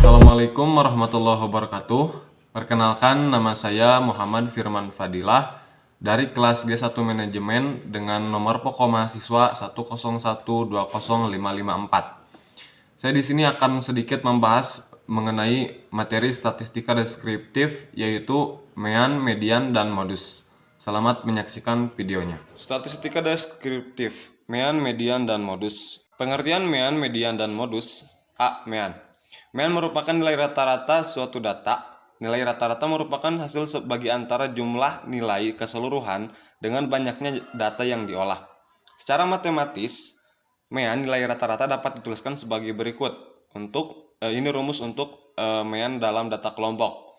Assalamualaikum warahmatullahi wabarakatuh. Perkenalkan, nama saya Muhammad Firman Fadilah dari kelas G1 Manajemen dengan nomor pokok mahasiswa 101205554. Saya di sini akan sedikit membahas mengenai materi statistika deskriptif, yaitu mean, median, dan modus. Selamat menyaksikan videonya. Statistika deskriptif, mean, median, dan modus. Pengertian mean, median, dan modus. A. Mean. Mean merupakan nilai rata-rata suatu data. Nilai rata-rata merupakan hasil bagi antara jumlah nilai keseluruhan dengan banyaknya data yang diolah. Secara matematis, mean nilai rata-rata dapat dituliskan sebagai berikut. Ini rumus untuk mean dalam data kelompok,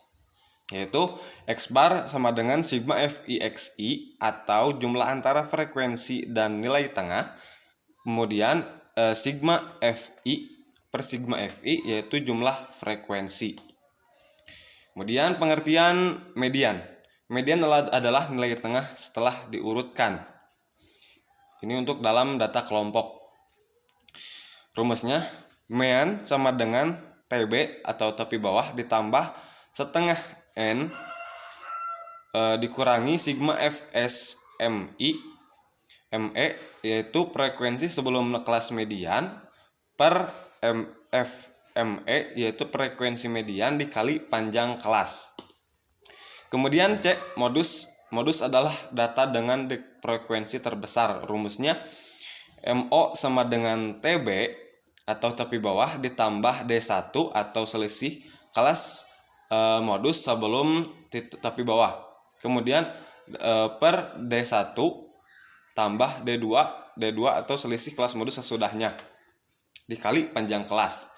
yaitu X bar sama dengan sigma FI XI atau jumlah antara frekuensi dan nilai tengah. Kemudian sigma FI per sigma FI yaitu jumlah frekuensi. Kemudian pengertian median. Median adalah nilai tengah setelah diurutkan. Ini untuk dalam data kelompok. Rumusnya, mean sama dengan TB atau tepi bawah ditambah setengah N dikurangi sigma FS ME yaitu frekuensi sebelum kelas median per FME yaitu frekuensi median dikali panjang kelas. Kemudian C. Modus. Modus adalah data dengan frekuensi terbesar. Rumusnya MO sama dengan TB atau tepi bawah ditambah D1 atau selisih kelas modus sebelum tepi bawah. Kemudian per D1 tambah D2 atau selisih kelas modus sesudahnya dikali panjang kelas.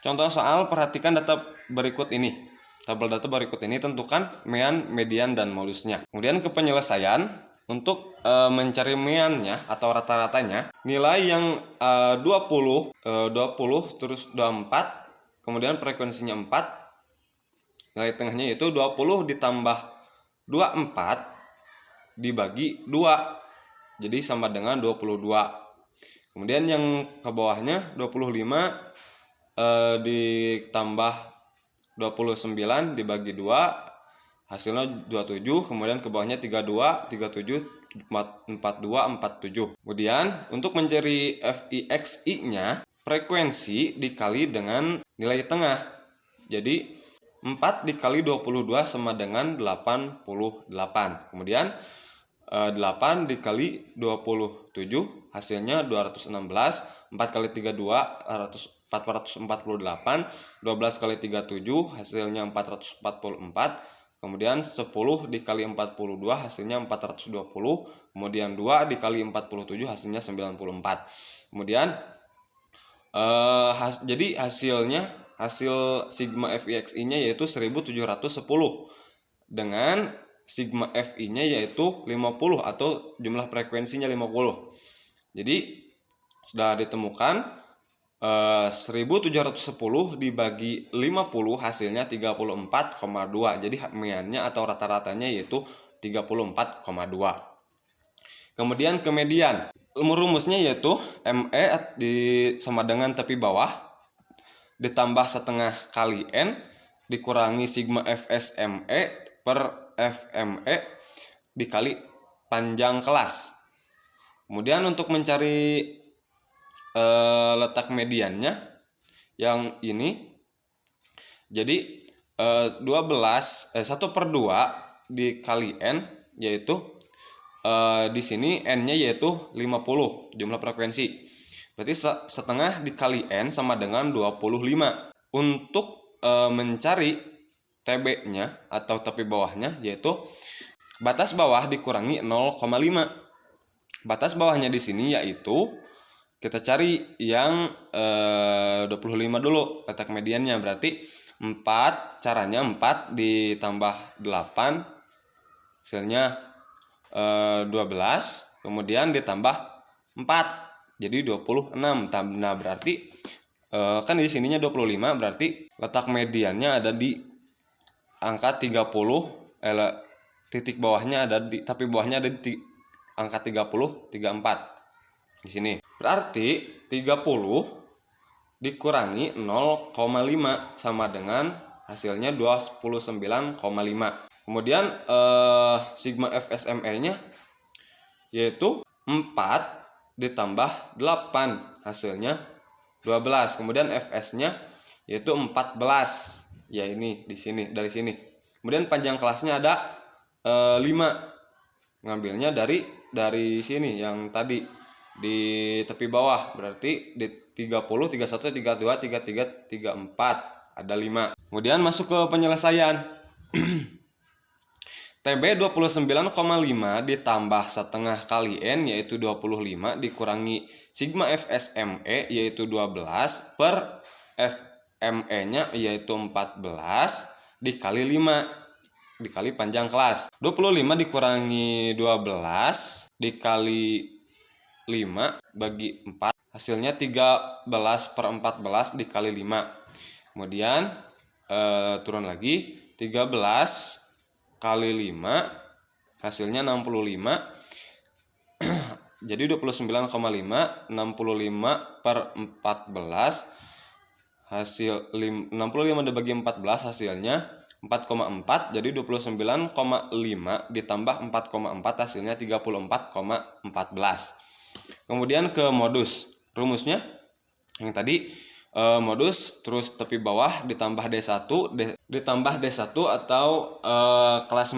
Contoh soal, perhatikan data berikut ini. Tabel data berikut ini tentukan mean, median, dan modusnya. Kemudian ke penyelesaian, untuk mencari meannya atau rata-ratanya, nilai yang 20 terus 24, kemudian frekuensinya 4, nilai tengahnya yaitu 20 ditambah 24 dibagi 2, jadi sama dengan 22. Kemudian yang ke bawahnya 25 ditambah 29 dibagi 2, hasilnya 27. Kemudian ke bawahnya 32, 37, 42, 47. Kemudian untuk mencari FIXI-nya, frekuensi dikali dengan nilai tengah. Jadi 4 dikali 22 sama dengan 88. Kemudian 8 dikali 27 hasilnya 216. 4 kali 32 448. 12 kali 37 hasilnya 444. Kemudian 10 dikali 42 hasilnya 420. Kemudian 2 dikali 47 hasilnya 94. Kemudian jadi hasil sigma FIXI-nya yaitu 1710 dengan sigma FI-nya yaitu 50 atau jumlah frekuensinya 50. Jadi sudah ditemukan 1710 dibagi 50 hasilnya 34,2. Jadi meannya atau rata-ratanya yaitu 34,2. Kemudian ke median. Rumusnya yaitu ME sama dengan tepi bawah ditambah setengah kali N dikurangi sigma FSME per FME dikali panjang kelas. Kemudian untuk mencari letak mediannya yang ini, jadi 1/2 dikali N yaitu di sini N-nya yaitu 50 jumlah frekuensi. Berarti setengah dikali N sama dengan 25. Untuk mencari TB-nya atau tepi bawahnya yaitu batas bawah dikurangi 0,5. Batas bawahnya di sini yaitu kita cari yang 25 dulu letak mediannya. Berarti 4, caranya 4 ditambah 8 hasilnya 12, kemudian ditambah 4 jadi 26. Nah berarti kan di sininya 25, berarti letak mediannya ada di angka 30, titik bawahnya ada di, tapi bawahnya ada di angka 30, 34 di sini. Berarti 30 dikurangi 0,5 sama dengan hasilnya 29,5. Kemudian sigma FSME-nya yaitu 4 ditambah 8 hasilnya 12. Kemudian FS-nya yaitu 14. Ya ini di sini dari sini. Kemudian panjang kelasnya ada 5. Ngambilnya dari sini yang tadi di tepi bawah, berarti di 30, 31, 32, 33, 34 ada 5. Kemudian masuk ke penyelesaian. TB 29,5 ditambah setengah kali N yaitu 25 dikurangi sigma FSME yaitu 12 per FME-nya yaitu 14 dikali 5 dikali panjang kelas. 25 dikurangi 12 dikali 5 bagi 4 hasilnya 13 per 14 dikali 5. Kemudian turun lagi 13 kali 5 hasilnya 65. Jadi 29,5 65 per 14 hasil 65 dibagi 14 hasilnya 4,4. Jadi 29,5 ditambah 4,4 hasilnya 34,14. Kemudian ke modus. Rumusnya yang tadi modus terus tepi bawah ditambah D1 ditambah D1 atau kelas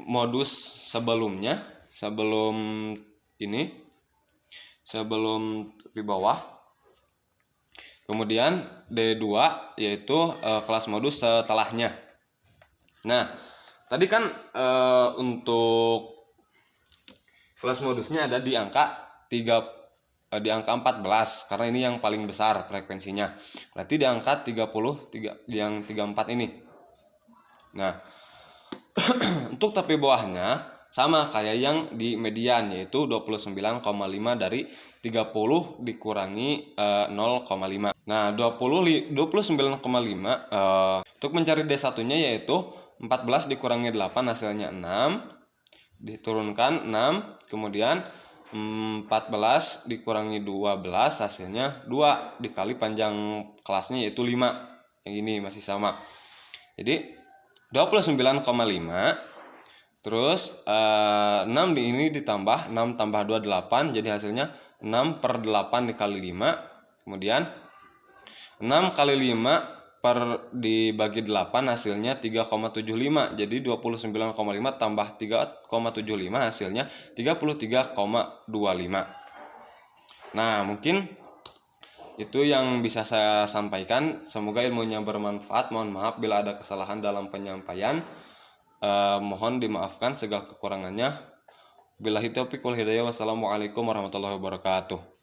modus sebelumnya sebelum tepi bawah. Kemudian D2 yaitu kelas modus setelahnya. Nah, tadi kan untuk kelas modusnya ada di angka 14 karena ini yang paling besar frekuensinya. Berarti di angka 30 yang 34 ini. Nah, untuk tepi bawahnya sama kayak yang di median yaitu 29,5 dari 30 dikurangi 0,5. Nah, 29,5 untuk mencari D1-nya yaitu 14 dikurangi 8 hasilnya 6. Diturunkan 6, kemudian 14 dikurangi 12 hasilnya 2 dikali panjang kelasnya yaitu 5. Yang ini masih sama. Jadi 29,5 terus 6 di ini ditambah 6 tambah 2 8 jadi hasilnya 6 per 8 dikali 5. Kemudian 6 kali 5 per dibagi 8 hasilnya 3,75. Jadi 29,5 tambah 3,75 hasilnya 33,25. Nah, mungkin itu yang bisa saya sampaikan. Semoga ilmunya bermanfaat. Mohon maaf bila ada kesalahan dalam penyampaian. Mohon dimaafkan segala kekurangannya. Billahi taufiq wal hidayah. Wassalamualaikum warahmatullahi wabarakatuh.